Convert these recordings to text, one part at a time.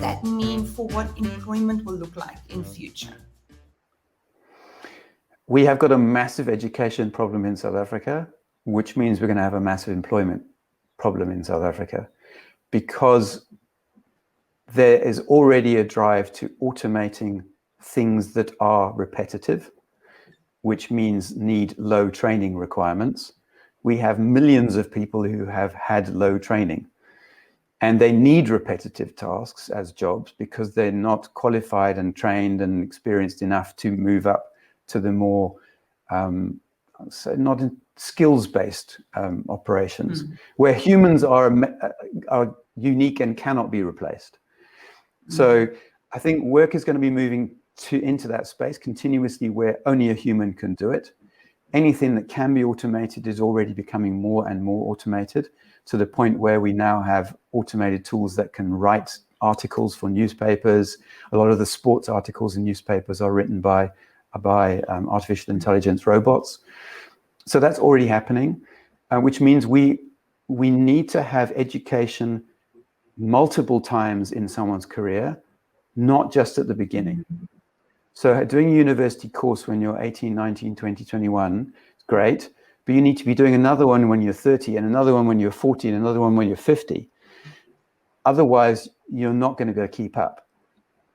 that mean for what employment will look like in future? We have got a massive education problem in South Africa, which means we're going to have a massive employment problem in South Africa, because there is already a drive to automating things that are repetitive, which means need low training requirements. We have millions of people who have had low training, and they need repetitive tasks as jobs because they're not qualified and trained and experienced enough to move up to the more so not skills-based operations, where humans are unique and cannot be replaced. So I think work is going to be moving into that space continuously, where only a human can do it. Anything that can be automated is already becoming more and more automated, to the point where we now have automated tools that can write articles for newspapers. A lot of the sports articles in newspapers are written by artificial intelligence robots. So that's already happening, which means we need to have education multiple times in someone's career, not just at the beginning. So doing a university course when you're 18, 19, 20, 21 is great, but you need to be doing another one when you're 30 and another one when you're 40 and another one when you're 50. Otherwise, you're not going to be able to keep up,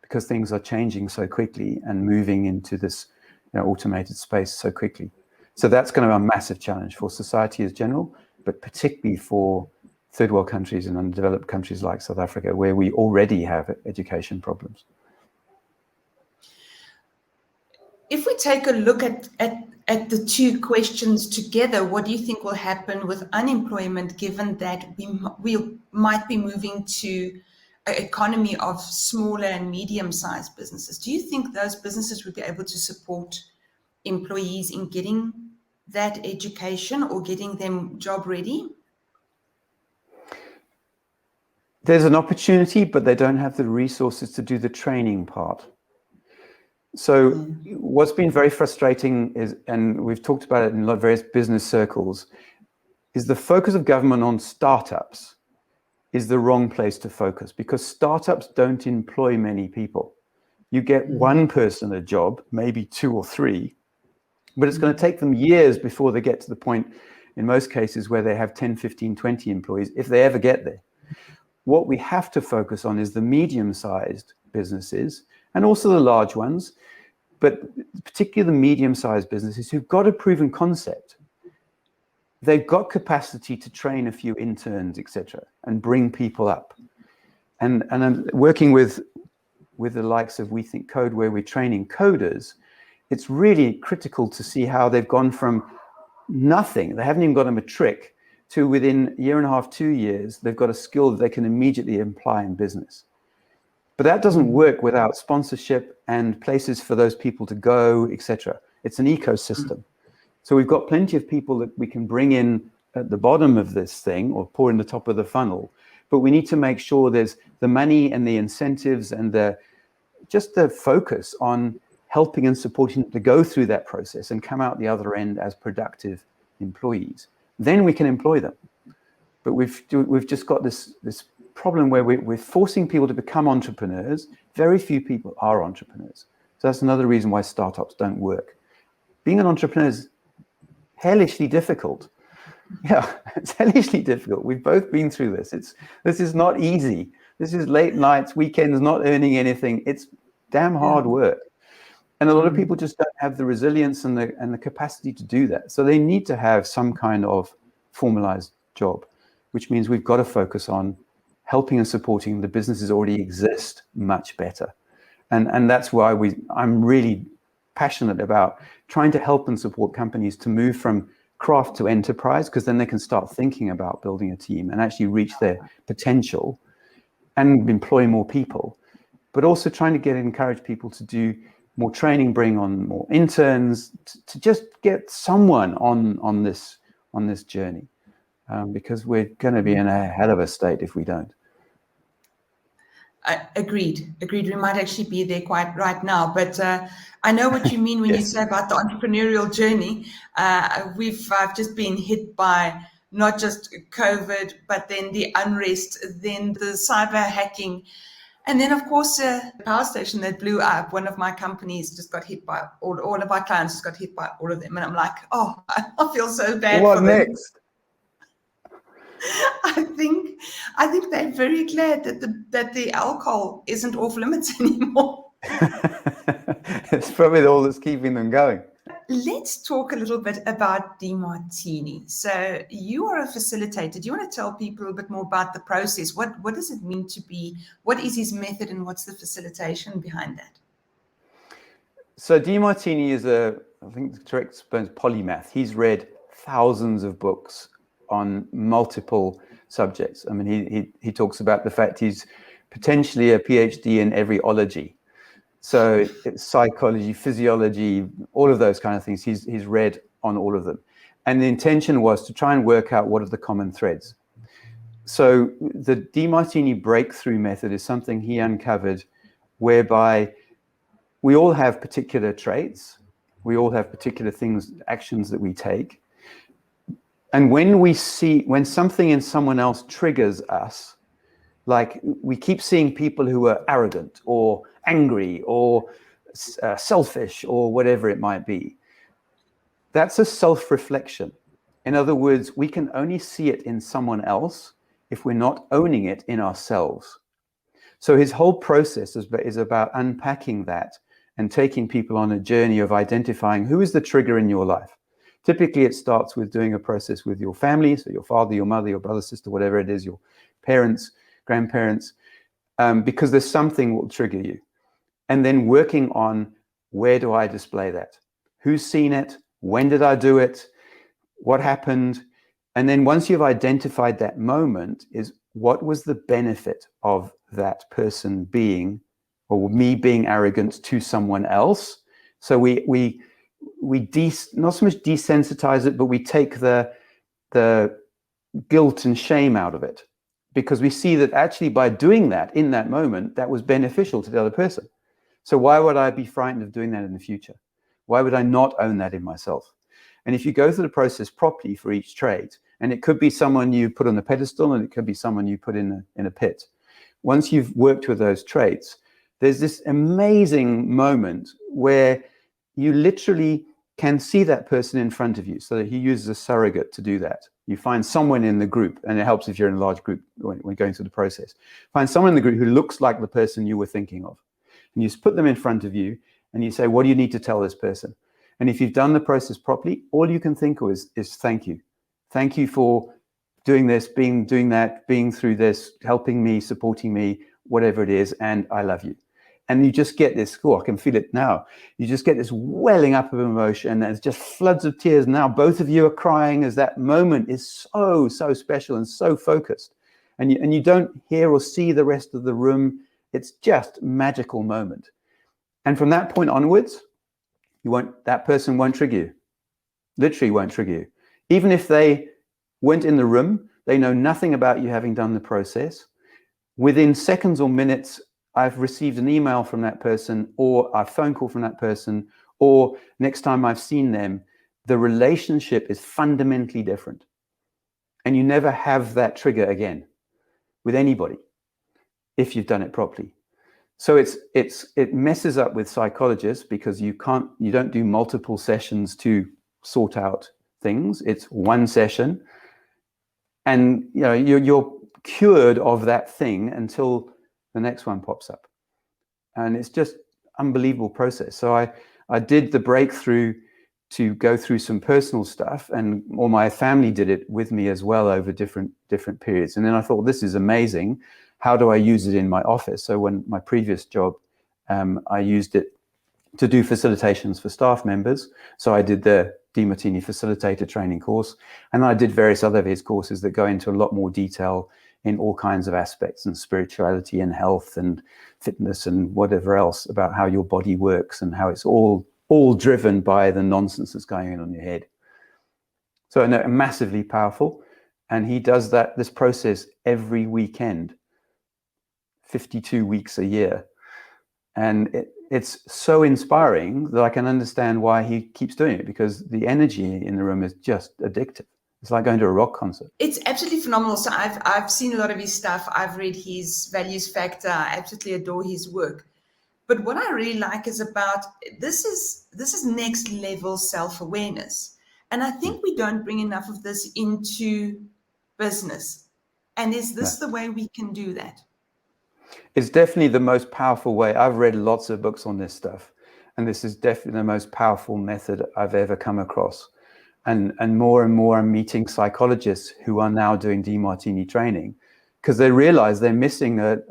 because things are changing so quickly and moving into this automated space so quickly. So that's going to be a massive challenge for society as general, but particularly for third world countries and undeveloped countries like South Africa, where we already have education problems. If we take a look at the two questions together, what do you think will happen with unemployment, given that we might be moving to an economy of smaller and medium-sized businesses? Do you think those businesses would be able to support employees in getting that education or getting them job ready? There's an opportunity, but they don't have the resources to do the training part. So what's been very frustrating is, and we've talked about it in various business circles, is the focus of government on startups is the wrong place to focus, because startups don't employ many people. You get one person a job, maybe two or three, but it's going to take them years before they get to the point, in most cases, where they have 10, 15, 20 employees, if they ever get there. What we have to focus on is the medium-sized businesses and also the large ones, but particularly the medium-sized businesses who've got a proven concept. They've got capacity to train a few interns, etc., and bring people up. And I'm working with the likes of WeThinkCode, where we're training coders. It's really critical to see how they've gone from nothing, they haven't even got a matric, to within a year and a half, 2 years, they've got a skill that they can immediately apply in business. But that doesn't work without sponsorship and places for those people to go, etc. It's an ecosystem. So we've got plenty of people that we can bring in at the bottom of this thing, or pour in the top of the funnel, but we need to make sure there's the money and the incentives and just the focus on helping and supporting them to go through that process and come out the other end as productive employees. Then we can employ them. But we've just got this problem where we're forcing people to become entrepreneurs. Very few people are entrepreneurs. So that's another reason why startups don't work. Being an entrepreneur is hellishly difficult. Yeah, it's hellishly difficult. We've both been through this. This is not easy. This is late nights, weekends, not earning anything. It's damn hard work. And a lot of people just don't have the resilience and the capacity to do that. So they need to have some kind of formalized job, which means we've got to focus on helping and supporting the businesses already exist much better. And that's why I'm really passionate about trying to help and support companies to move from craft to enterprise, because then they can start thinking about building a team and actually reach their potential and employ more people, but also trying to encourage people to do more training, bring on more interns, to just get someone on this journey, because we're going to be in a hell of a state if we don't. Agreed. We might actually be there quite right now, but I know what you mean when you say about the entrepreneurial journey. I've just been hit by not just COVID, but then the unrest, then the cyber hacking. And then, of course, the power station that blew up, one of my companies just got hit by, all of our clients just got hit by all of them. And I'm like, oh, I feel so bad What for them. next? I think they're very glad that the alcohol isn't off limits anymore. It's probably all that's keeping them going. Let's talk a little bit about Demartini. So you are a facilitator. Do you want to tell people a bit more about the process? What does it mean to be, what is his method and what's the facilitation behind that? So Demartini is I think the correct spelling is polymath. He's read thousands of books on multiple subjects. I mean, he talks about the fact he's potentially a PhD in every ology. So it's psychology, physiology, all of those kind of things. He's read on all of them. And the intention was to try and work out what are the common threads. So the Demartini breakthrough method is something he uncovered whereby we all have particular traits. We all have particular things, actions that we take. And when something in someone else triggers us, like we keep seeing people who are arrogant or angry or selfish or whatever it might be, that's a self-reflection. In other words, we can only see it in someone else if we're not owning it in ourselves. So his whole process is about unpacking that and taking people on a journey of identifying who is the trigger in your life. Typically, it starts with doing a process with your family, so your father, your mother, your brother, sister, whatever it is, your parents, grandparents, because there's something that will trigger you. And then working on, where do I display that? Who's seen it? When did I do it? What happened? And then once you've identified that moment, is what was the benefit of that person being, or me being arrogant to someone else? So we not so much desensitize it, but we take the guilt and shame out of it, because we see that actually by doing that in that moment, that was beneficial to the other person. So why would I be frightened of doing that in the future? Why would I not own that in myself? And if you go through the process properly for each trait, and it could be someone you put on a pedestal, and it could be someone you put in a pit. Once you've worked with those traits, there's this amazing moment where you literally can see that person in front of you. So that he uses a surrogate to do that. You find someone in the group, and it helps if you're in a large group when going through the process. Find someone in the group who looks like the person you were thinking of. And you just put them in front of you, and you say, what do you need to tell this person? And if you've done the process properly, all you can think of is thank you. Thank you for doing this, doing that, being through this, helping me, supporting me, whatever it is, and I love you. And you just get this, I can feel it now. You just get this welling up of emotion, and there's just floods of tears. Now both of you are crying as that moment is so, so special and so focused. And you don't hear or see the rest of the room. It's just a magical moment. And from that point onwards, that person won't trigger you. Literally won't trigger you. Even if they weren't in the room, they know nothing about you having done the process. Within seconds or minutes, I've received an email from that person, or a phone call from that person, or next time I've seen them, the relationship is fundamentally different. And you never have that trigger again with anybody if you've done it properly. So it messes up with psychologists, because you don't do multiple sessions to sort out things. It's one session, and you're cured of that thing until the next one pops up. And it's just unbelievable process. So I did the breakthrough to go through some personal stuff, and all my family did it with me as well over different periods. And then I thought, this is amazing. How do I use it in my office? So when my previous job, I used it to do facilitations for staff members. So I did the Demartini Facilitator training course, and I did various other of his courses that go into a lot more detail in all kinds of aspects, and spirituality and health and fitness and whatever else about how your body works, and how it's all driven by the nonsense that's going on in your head. So massively powerful. And he does this process every weekend, 52 weeks a year. And it's so inspiring that I can understand why he keeps doing it, because the energy in the room is just addictive. It's like going to a rock concert. It's absolutely phenomenal. So I've seen a lot of his stuff. I've read his values factor. I absolutely adore his work. But what I really like is about this is next level self-awareness. And I think we don't bring enough of this into business. And is this the way we can do that? It's definitely the most powerful way. I've read lots of books on this stuff, and this is definitely the most powerful method I've ever come across. And more I'm meeting psychologists who are now doing Demartini training because they realize they're missing a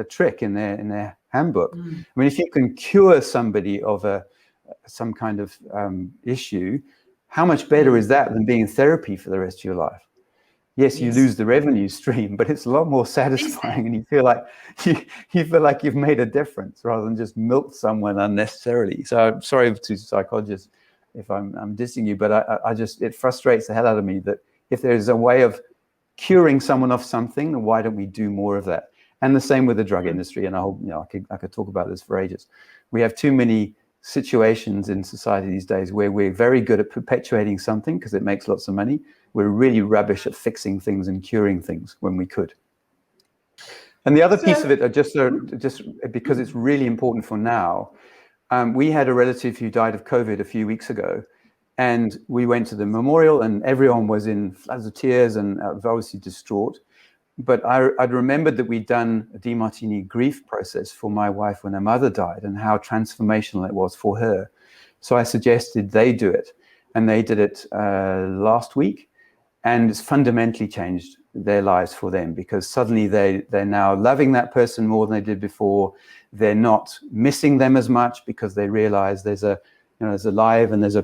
trick in their handbook. I mean, if you can cure somebody of some kind of issue, how much better is that than being in therapy for the rest of your life? Yes, you lose the revenue stream, but it's a lot more satisfying, and you feel like you've made a difference rather than just milked someone unnecessarily. So I'm sorry to psychologists if I'm dissing you, but I just, it frustrates the hell out of me that if there's a way of curing someone of something, then why don't we do more of that? And the same with the drug industry. And I could talk about this for ages. We have too many situations in society these days where we're very good at perpetuating something because it makes lots of money. We're really rubbish at fixing things and curing things when we could. And the other piece of it, just because it's really important for now, we had a relative who died of COVID a few weeks ago, and we went to the memorial and everyone was in floods of tears and obviously distraught. But I'd remembered that we'd done a Demartini grief process for my wife when her mother died and how transformational it was for her. So I suggested they do it, and they did it last week, and it's fundamentally changed their lives for them because suddenly they're now loving that person more than they did before. They're not missing them as much because they realize there's a live and there's a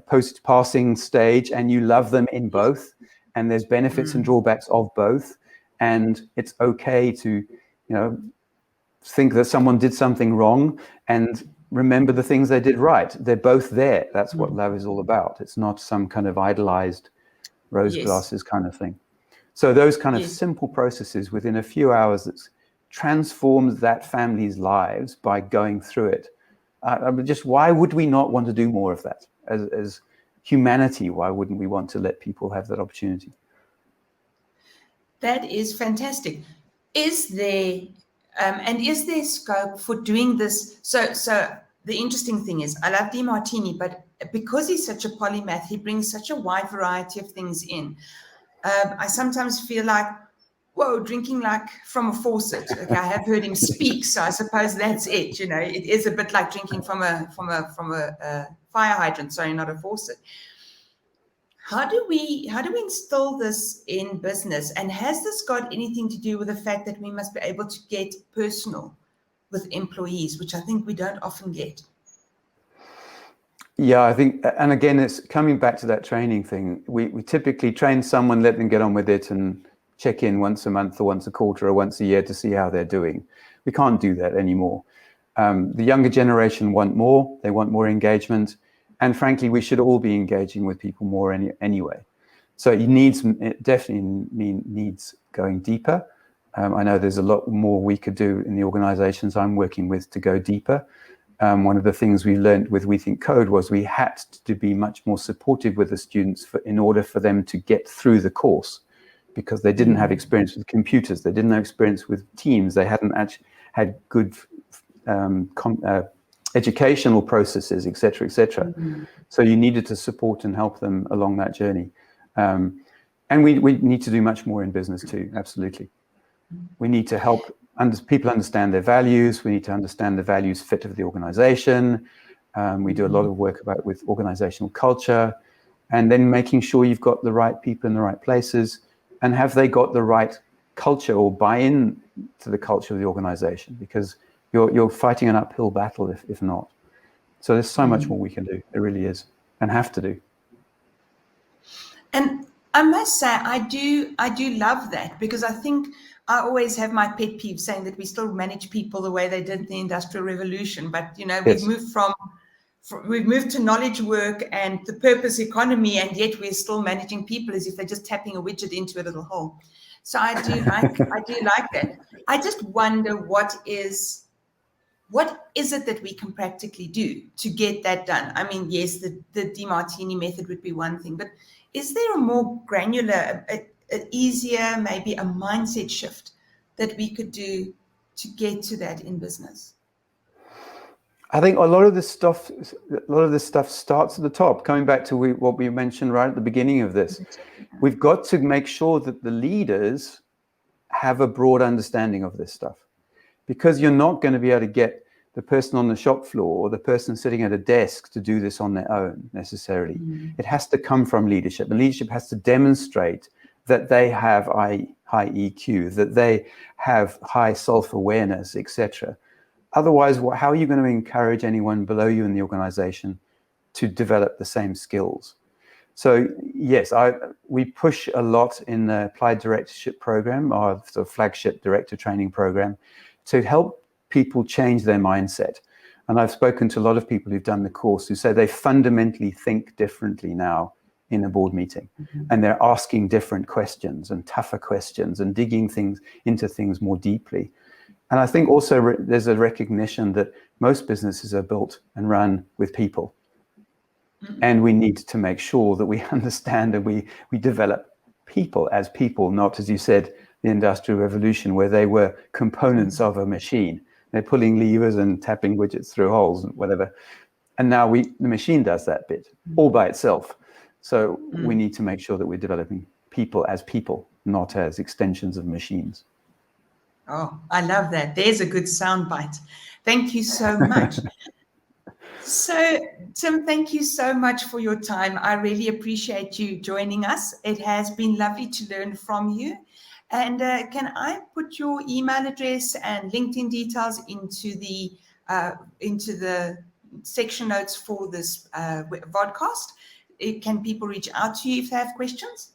post-passing stage, and you love them in both. And there's benefits and drawbacks of both. And it's okay to, think that someone did something wrong and remember the things they did right. They're both there. That's what love is all about. It's not some kind of idolized rose glasses kind of thing. So those kind of simple processes within a few hours that transforms that family's lives by going through it. Just why would we not want to do more of that as humanity? Why wouldn't we want to let people have that opportunity? That is fantastic. Is there scope for doing this? So the interesting thing is, I love Demartini, but because he's such a polymath, he brings such a wide variety of things in. I sometimes feel like, whoa, drinking like from a faucet. Okay, I have heard him speak, so I suppose that's it. It is a bit like drinking from a fire hydrant. Sorry, not a faucet. How do we instill this in business? And has this got anything to do with the fact that we must be able to get personal with employees, which I think we don't often get? Yeah, I think, and again, it's coming back to that training thing. We typically train someone, let them get on with it, and check in once a month or once a quarter or once a year to see how they're doing. We can't do that anymore. The younger generation want more. They want more engagement. And frankly, we should all be engaging with people more anyway. So it definitely needs going deeper. I know there's a lot more we could do in the organizations I'm working with to go deeper. One of the things we learned with WeThinkCode was we had to be much more supportive with the students in order for them to get through the course, because they didn't have experience with computers. They didn't have experience with teams. They hadn't actually had good educational processes, et cetera, et cetera. So you needed to support and help them along that journey. And we need to do much more in business too, absolutely. We need to help people understand their values. We need to understand the values fit of the organization. We do a lot of work with organizational culture, and then making sure you've got the right people in the right places, and have they got the right culture or buy-in to the culture of the organization, because you're fighting an uphill battle if not. So there's so much more we can do. There really is, and have to do. And I must say, I do love that, because I think I always have my pet peeve saying that we still manage people the way they did in the Industrial Revolution. But we've moved to knowledge work and the purpose economy, and yet we're still managing people as if they're just tapping a widget into a little hole. So I do like that. I just wonder what is what is it that we can practically do to get that done? I mean, yes, the Demartini method would be one thing, but is there a more granular, a easier, maybe a mindset shift that we could do to get to that in business? I think a lot of this stuff starts at the top. Coming back to what we mentioned right at the beginning of this, we've got to make sure that the leaders have a broad understanding of this stuff, because you're not going to be able to get the person on the shop floor or the person sitting at a desk to do this on their own necessarily. It has to come from leadership. The leadership has to demonstrate that they have high EQ, that they have high self-awareness, etc. Otherwise, how are you going to encourage anyone below you in the organization to develop the same skills? So yes, we push a lot in the Applied Directorship Program, our sort of flagship director training program, to help people change their mindset. And I've spoken to a lot of people who've done the course who say they fundamentally think differently now in a board meeting. And they're asking different questions and tougher questions and digging into things more deeply. And I think also there's a recognition that most businesses are built and run with people. And we need to make sure that we understand and we develop people as people, not, as you said, the Industrial Revolution, where they were components of a machine. They're pulling levers and tapping widgets through holes and whatever. And now the machine does that bit all by itself. So we need to make sure that we're developing people as people, not as extensions of machines. Oh, I love that. There's a good soundbite. Thank you so much. So, Tim, thank you so much for your time. I really appreciate you joining us. It has been lovely to learn from you. And can I put your email address and LinkedIn details into the section notes for this podcast? Can people reach out to you if they have questions?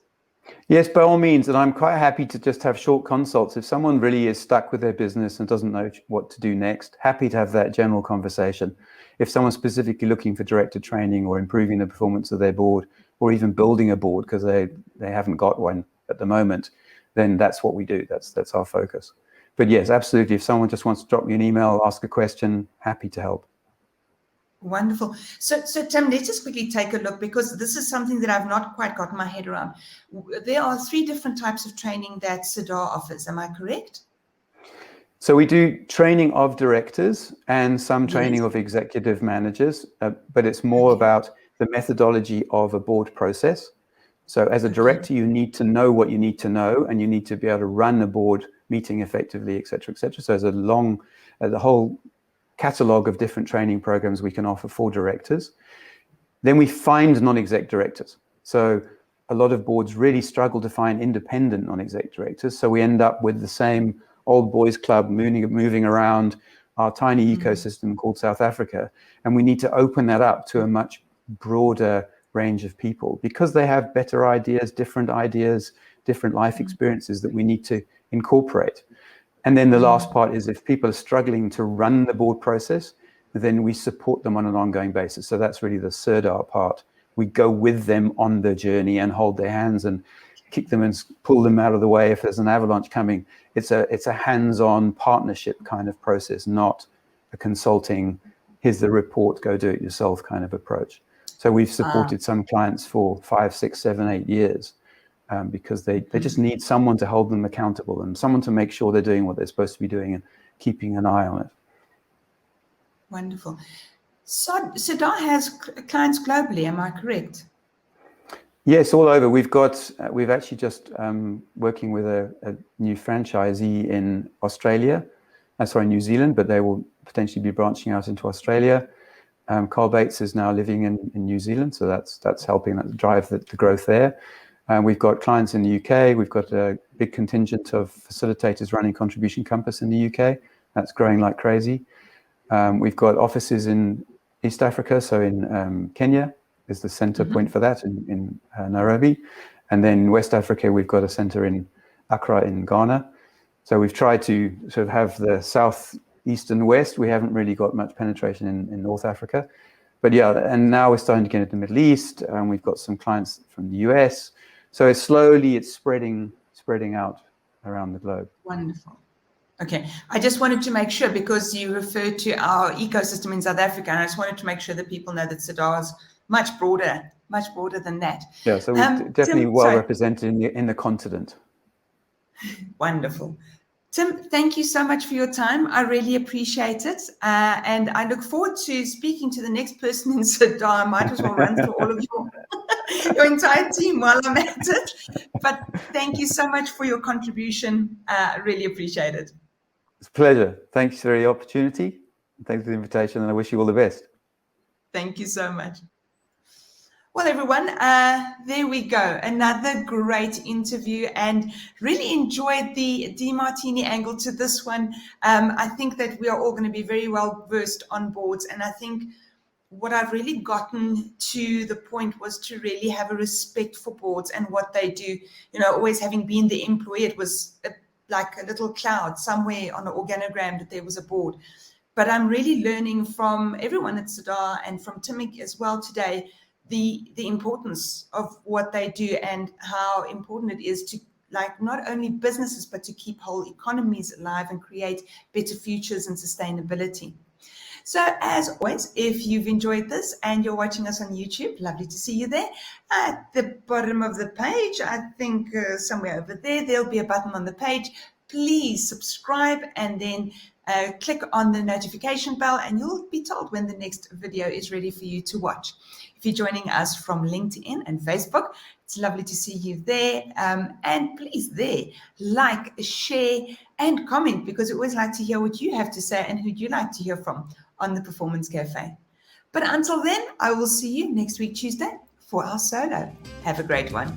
Yes, by all means. And I'm quite happy to just have short consults. If someone really is stuck with their business and doesn't know what to do next, happy to have that general conversation. If someone's specifically looking for director training or improving the performance of their board, or even building a board because they haven't got one at the moment, then that's what we do. That's our focus. But yes, absolutely. If someone just wants to drop me an email, ask a question, happy to help. Wonderful. So Tim, let's just quickly take a look, because this is something that I've not quite got my head around. There are 3 different types of training that Sirdar offers. Am I correct? So we do training of directors and some training of executive managers, but it's more about the methodology of a board process. So as a director, you need to know what you need to know, and you need to be able to run a board meeting effectively, et cetera, et cetera. So there's the whole catalog of different training programs we can offer for directors. Then we find non-exec directors. So a lot of boards really struggle to find independent non-exec directors. So we end up with the same old boys club moving around our tiny ecosystem called South Africa. And we need to open that up to a much broader range of people, because they have better ideas, different life experiences that we need to incorporate. And then the last part is, if people are struggling to run the board process, then we support them on an ongoing basis. So that's really the Sirdar part. We go with them on the journey and hold their hands and kick them and pull them out of the way if there's an avalanche coming. It's a hands-on partnership kind of process, not a consulting, here's the report, go do it yourself kind of approach. So we've supported some clients for 5, 6, 7, 8 years. Because they just need someone to hold them accountable and someone to make sure they're doing what they're supposed to be doing and keeping an eye on it. Wonderful. So Sirdar has clients globally, am I correct? Yes, all over. We've actually just working with a new franchisee in New Zealand, but they will potentially be branching out into Australia. Carl Bates is now living in New Zealand, so that's helping drive the growth there. We've got clients in the UK. We've got a big contingent of facilitators running Contribution Compass in the UK. That's growing like crazy. We've got offices in East Africa, so in Kenya is the center point for that, in Nairobi. And then West Africa, we've got a center in Accra in Ghana. So we've tried to sort of have the South, East and West. We haven't really got much penetration in North Africa. But yeah, and now we're starting to get into the Middle East, and we've got some clients from the US. So it's spreading out around the globe. Wonderful. Okay, I just wanted to make sure, because you referred to our ecosystem in South Africa, and I just wanted to make sure that people know that Sirdar is much broader than that. Yeah, so we're definitely Tim, well sorry. represented in the continent. Wonderful. Tim, thank you so much for your time. I really appreciate it. And I look forward to speaking to the next person in Sirdar. I might as well run through all of your entire team while I'm at it. But thank you so much for your contribution. I really appreciate it. It's a pleasure. Thanks for the opportunity. Thanks for the invitation, and I wish you all the best. Thank you so much. Well, everyone, there we go. Another great interview, and really enjoyed the Demartini angle to this one. I think that we are all going to be very well versed on boards, and I think what I've really gotten to the point was to really have a respect for boards and what they do. You know, always having been the employee, it was like a little cloud somewhere on an organogram that there was a board. But I'm really learning from everyone at Sirdar and from Tim as well today, the importance of what they do and how important it is to, like, not only businesses, but to keep whole economies alive and create better futures and sustainability. So as always, if you've enjoyed this and you're watching us on YouTube, lovely to see you there. At the bottom of the page, I think somewhere over there, there'll be a button on the page. Please subscribe and then click on the notification bell, and you'll be told when the next video is ready for you to watch. If you're joining us from LinkedIn and Facebook, it's lovely to see you there. And please like, share, and comment, because we always like to hear what you have to say and who you like to hear from on the Performance Cafe. But until then, I will see you next week, Tuesday, for our solo. Have a great one.